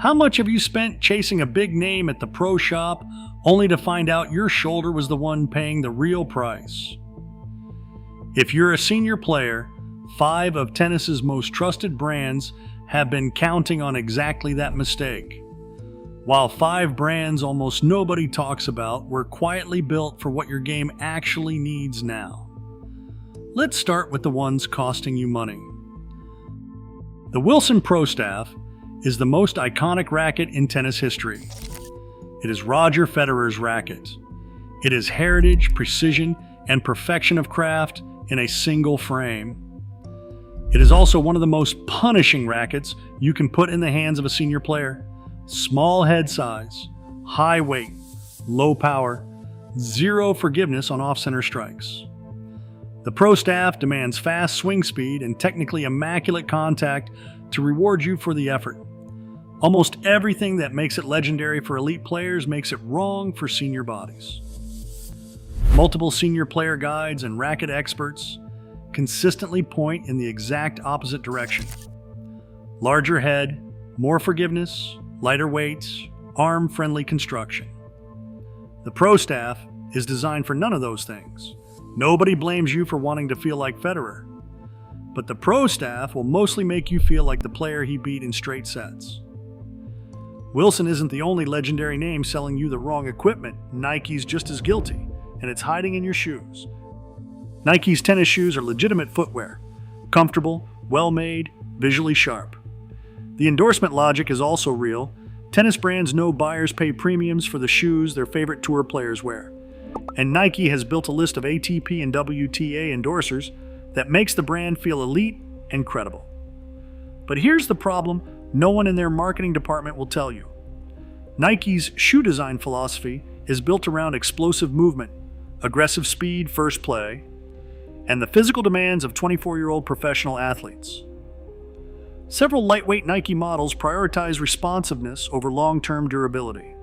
How much have you spent chasing a big name at the pro shop only to find out your shoulder was the one paying the real price? If you're a senior player, 5 of tennis's most trusted brands have been counting on exactly that mistake. While 5 brands almost nobody talks about were quietly built for what your game actually needs now. Let's start with the ones costing you money. The Wilson Pro Staff is the most iconic racket in tennis history. It is Roger Federer's racket. It is heritage, precision, and perfection of craft in a single frame. It is also one of the most punishing rackets you can put in the hands of a senior player. Small head size, high weight, low power, zero forgiveness on off-center strikes. The Pro Staff demands fast swing speed and technically immaculate contact to reward you for the effort. Almost everything that makes it legendary for elite players makes it wrong for senior bodies. Multiple senior player guides and racket experts consistently point in the exact opposite direction. Larger head, more forgiveness, lighter weight, arm-friendly construction. The Pro Staff is designed for none of those things. Nobody blames you for wanting to feel like Federer, but the Pro Staff will mostly make you feel like the player he beat in straight sets. Wilson isn't the only legendary name selling you the wrong equipment. Nike's just as guilty, and it's hiding in your shoes. Nike's tennis shoes are legitimate footwear, comfortable, well-made, visually sharp. The endorsement logic is also real. Tennis brands know buyers pay premiums for the shoes their favorite tour players wear. And Nike has built a list of ATP and WTA endorsers that makes the brand feel elite and credible. But here's the problem no one in their marketing department will tell you. Nike's shoe design philosophy is built around explosive movement, aggressive speed first play, and the physical demands of 24-year-old professional athletes. Several lightweight Nike models prioritize responsiveness over long-term durability.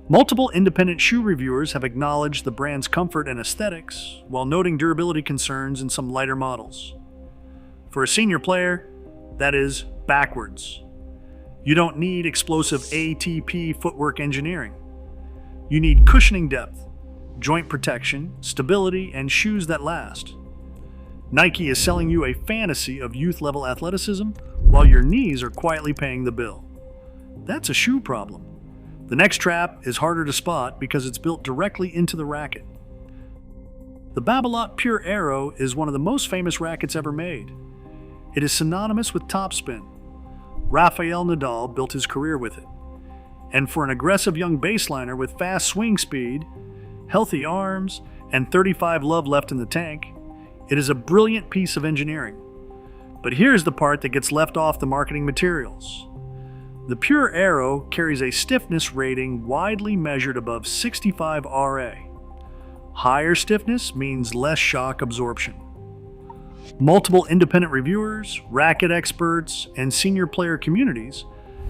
Multiple independent shoe reviewers have acknowledged the brand's comfort and aesthetics while noting durability concerns in some lighter models. For a senior player, that is backwards. You don't need explosive ATP footwork engineering. You need cushioning depth, joint protection, stability, and shoes that last. Nike is selling you a fantasy of youth-level athleticism while your knees are quietly paying the bill. That's a shoe problem. The next trap is harder to spot because it's built directly into the racket. The Babolat Pure Aero is one of the most famous rackets ever made. It is synonymous with topspin. Rafael Nadal built his career with it. And for an aggressive young baseliner with fast swing speed, healthy arms, and 35 love left in the tank, it is a brilliant piece of engineering. But here's the part that gets left off the marketing materials. The Pure Aero carries a stiffness rating widely measured above 65 RA. Higher stiffness means less shock absorption. Multiple independent reviewers, racket experts, and senior player communities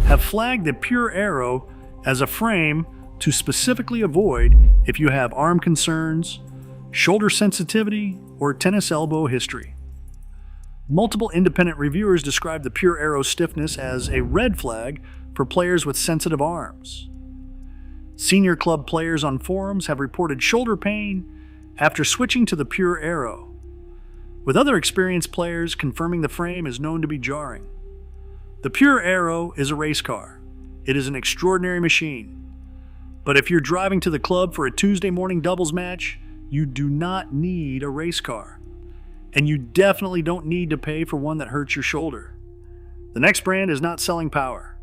have flagged the Pure Aero as a frame to specifically avoid if you have arm concerns, shoulder sensitivity, or tennis elbow history. Multiple independent reviewers describe the Pure Aero stiffness as a red flag for players with sensitive arms. Senior club players on forums have reported shoulder pain after switching to the Pure Aero, with other experienced players confirming the frame is known to be jarring. The Pure Aero is a race car. It is an extraordinary machine. But if you're driving to the club for a Tuesday morning doubles match, you do not need a race car. And you definitely don't need to pay for one that hurts your shoulder. The next brand is not selling power.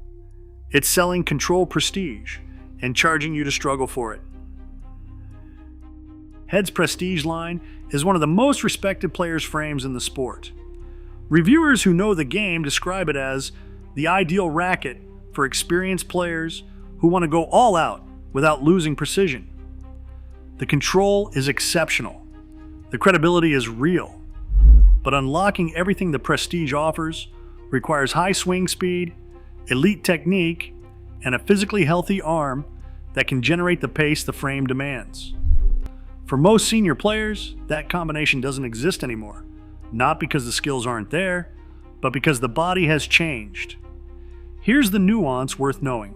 It's selling control prestige and charging you to struggle for it. Head's Prestige line is one of the most respected players' frames in the sport. Reviewers who know the game describe it as the ideal racket for experienced players who want to go all out without losing precision. The control is exceptional. The credibility is real. But unlocking everything the Prestige offers requires high swing speed, elite technique, and a physically healthy arm that can generate the pace the frame demands. For most senior players, that combination doesn't exist anymore, not because the skills aren't there, but because the body has changed. Here's the nuance worth knowing.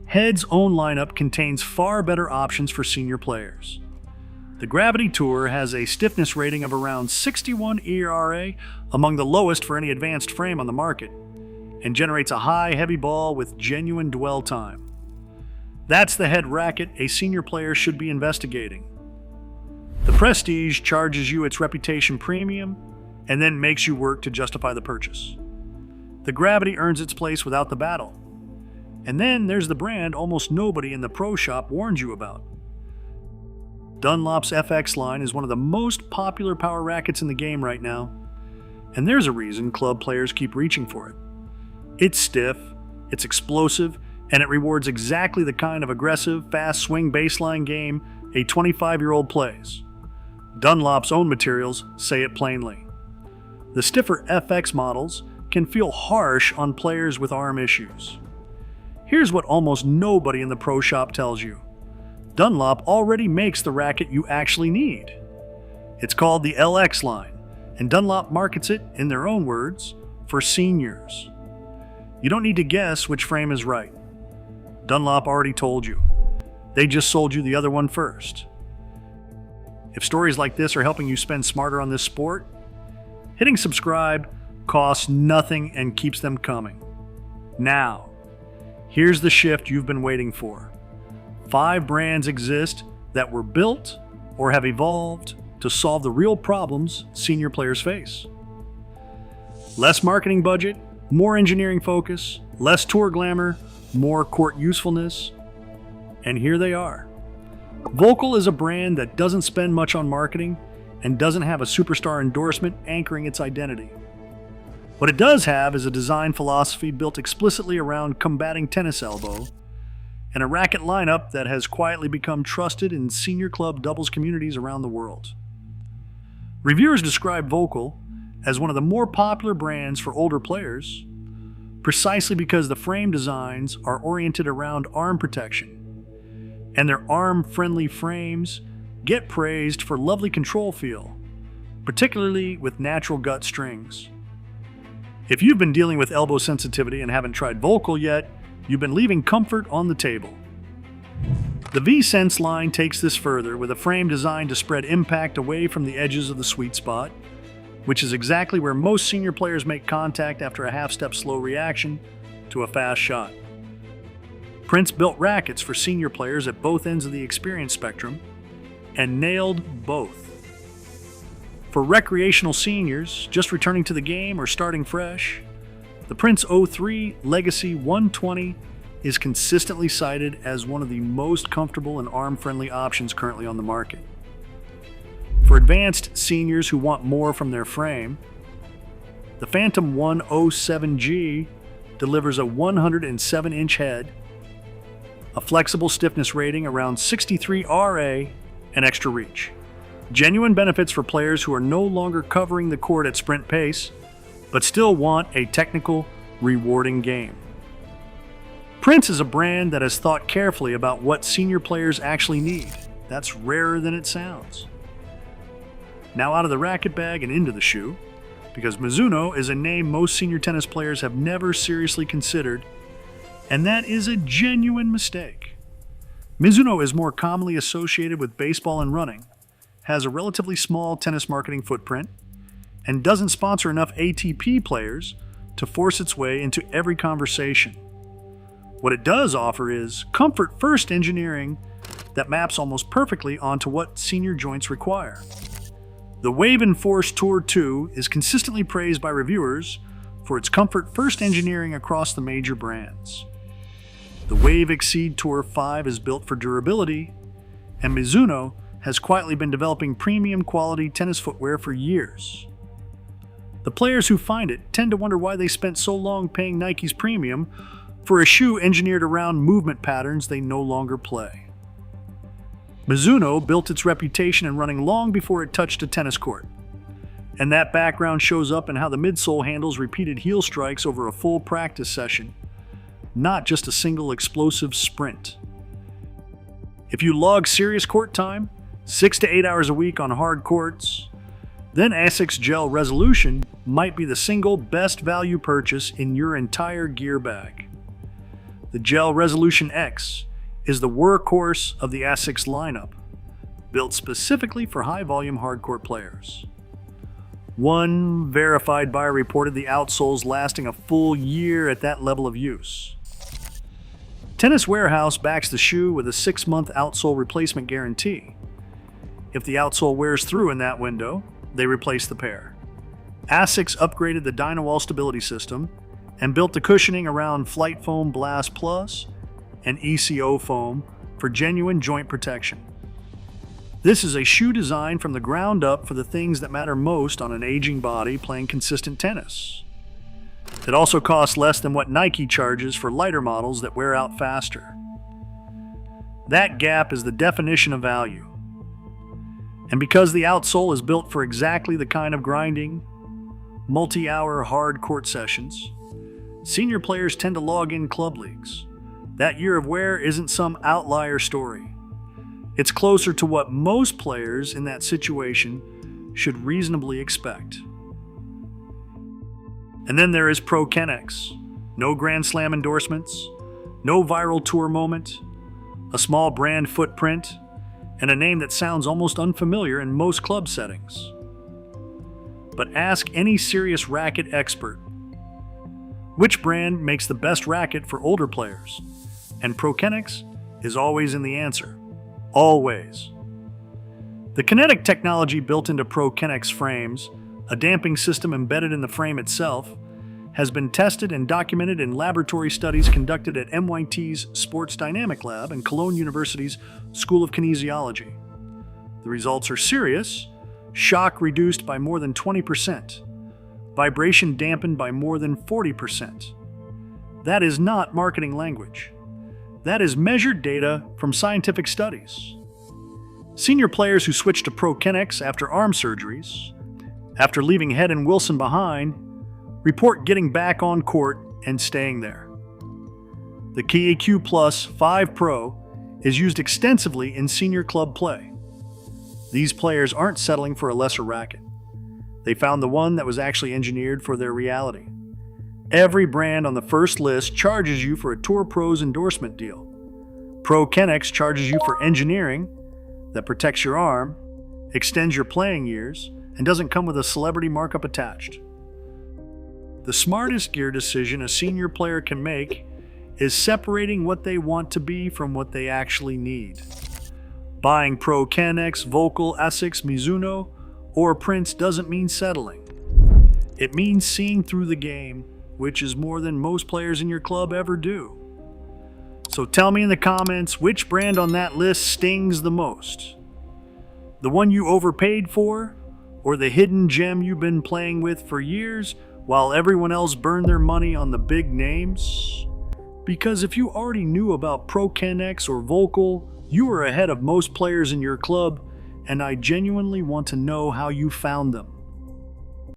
Head's own lineup contains far better options for senior players. The Gravity Tour has a stiffness rating of around 61 ERA, among the lowest for any advanced frame on the market, and generates a high, heavy ball with genuine dwell time. That's the Head racket a senior player should be investigating. The Prestige charges you its reputation premium and then makes you work to justify the purchase. The Gravity earns its place without the battle. And then there's the brand almost nobody in the pro shop warns you about. Dunlop's FX line is one of the most popular power rackets in the game right now, and there's a reason club players keep reaching for it. It's stiff, it's explosive, and it rewards exactly the kind of aggressive, fast swing baseline game a 25-year-old plays. Dunlop's own materials say it plainly. The stiffer FX models can feel harsh on players with arm issues. Here's what almost nobody in the pro shop tells you. Dunlop already makes the racket you actually need. It's called the LX line, and Dunlop markets it, in their own words, for seniors. You don't need to guess which frame is right. Dunlop already told you. They just sold you the other one first. If stories like this are helping you spend smarter on this sport, hitting subscribe costs nothing and keeps them coming. Now, here's the shift you've been waiting for. 5 brands exist that were built or have evolved to solve the real problems senior players face. Less marketing budget, more engineering focus, less tour glamour, more court usefulness, and here they are. Vocal is a brand that doesn't spend much on marketing and doesn't have a superstar endorsement anchoring its identity. What it does have is a design philosophy built explicitly around combating tennis elbow, and a racket lineup that has quietly become trusted in senior club doubles communities around the world. Reviewers describe Vocal as one of the more popular brands for older players, precisely because the frame designs are oriented around arm protection, and their arm-friendly frames get praised for lovely control feel, particularly with natural gut strings. If you've been dealing with elbow sensitivity and haven't tried Vocal yet, you've been leaving comfort on the table. The V-Sense line takes this further with a frame designed to spread impact away from the edges of the sweet spot, which is exactly where most senior players make contact after a half-step slow reaction to a fast shot. Prince built rackets for senior players at both ends of the experience spectrum and nailed both. For recreational seniors just returning to the game or starting fresh, the Prince 03 Legacy 120 is consistently cited as one of the most comfortable and arm-friendly options currently on the market. For advanced seniors who want more from their frame, the Phantom 107G delivers a 107-inch head, a flexible stiffness rating around 63 RA, and extra reach. Genuine benefits for players who are no longer covering the court at sprint pace, but still want a technical, rewarding game. Prince is a brand that has thought carefully about what senior players actually need. That's rarer than it sounds. Now out of the racket bag and into the shoe, because Mizuno is a name most senior tennis players have never seriously considered, and that is a genuine mistake. Mizuno is more commonly associated with baseball and running, has a relatively small tennis marketing footprint, and doesn't sponsor enough ATP players to force its way into every conversation. What it does offer is comfort-first engineering that maps almost perfectly onto what senior joints require. The Wave Enforce Tour 2 is consistently praised by reviewers for its comfort-first engineering across the major brands. The Wave Exceed Tour 5 is built for durability, and Mizuno has quietly been developing premium quality tennis footwear for years. The players who find it tend to wonder why they spent so long paying Nike's premium for a shoe engineered around movement patterns they no longer play. Mizuno built its reputation in running long before it touched a tennis court, and that background shows up in how the midsole handles repeated heel strikes over a full practice session, not just a single explosive sprint. If you log serious court time, 6 to 8 hours a week on hard courts, then Asics Gel Resolution might be the single best value purchase in your entire gear bag. The Gel Resolution X is the workhorse of the ASICS lineup, built specifically for high-volume hardcourt players. One verified buyer reported the outsoles lasting a full year at that level of use. Tennis Warehouse backs the shoe with a 6-month outsole replacement guarantee. If the outsole wears through in that window, they replace the pair. ASICS upgraded the Dynawall stability system and built the cushioning around Flight Foam Blast Plus and ECO foam for genuine joint protection. This is a shoe designed from the ground up for the things that matter most on an aging body playing consistent tennis. It also costs less than what Nike charges for lighter models that wear out faster. That gap is the definition of value. And because the outsole is built for exactly the kind of grinding, multi-hour hard court sessions, senior players tend to log in club leagues. That year of wear isn't some outlier story. It's closer to what most players in that situation should reasonably expect. And then there is ProKennex. No Grand Slam endorsements, no viral tour moment, a small brand footprint, and a name that sounds almost unfamiliar in most club settings. But ask any serious racket expert, which brand makes the best racket for older players? And ProKennex is always in the answer. Always. The kinetic technology built into ProKennex frames, a damping system embedded in the frame itself, has been tested and documented in laboratory studies conducted at MIT's Sports Dynamic Lab and Cologne University's School of Kinesiology. The results are serious: shock reduced by more than 20%, vibration dampened by more than 40%. That is not marketing language. That is measured data from scientific studies. Senior players who switch to ProKennex after arm surgeries, after leaving Head and Wilson behind, report getting back on court and staying there. The KEQ Plus 5 Pro is used extensively in senior club play. These players aren't settling for a lesser racket. They found the one that was actually engineered for their reality. Every brand on the first list charges you for a Tour Pros endorsement deal. ProKennex charges you for engineering that protects your arm, extends your playing years, and doesn't come with a celebrity markup attached. The smartest gear decision a senior player can make is separating what they want to be from what they actually need. Buying ProKennex, Vocal, ASICS, Mizuno, or Prince doesn't mean settling. It means seeing through the game, which is more than most players in your club ever do. So tell me in the comments which brand on that list stings the most. The one you overpaid for, or the hidden gem you've been playing with for years while everyone else burned their money on the big names? Because if you already knew about ProKennex or Vocal, you are ahead of most players in your club, and I genuinely want to know how you found them.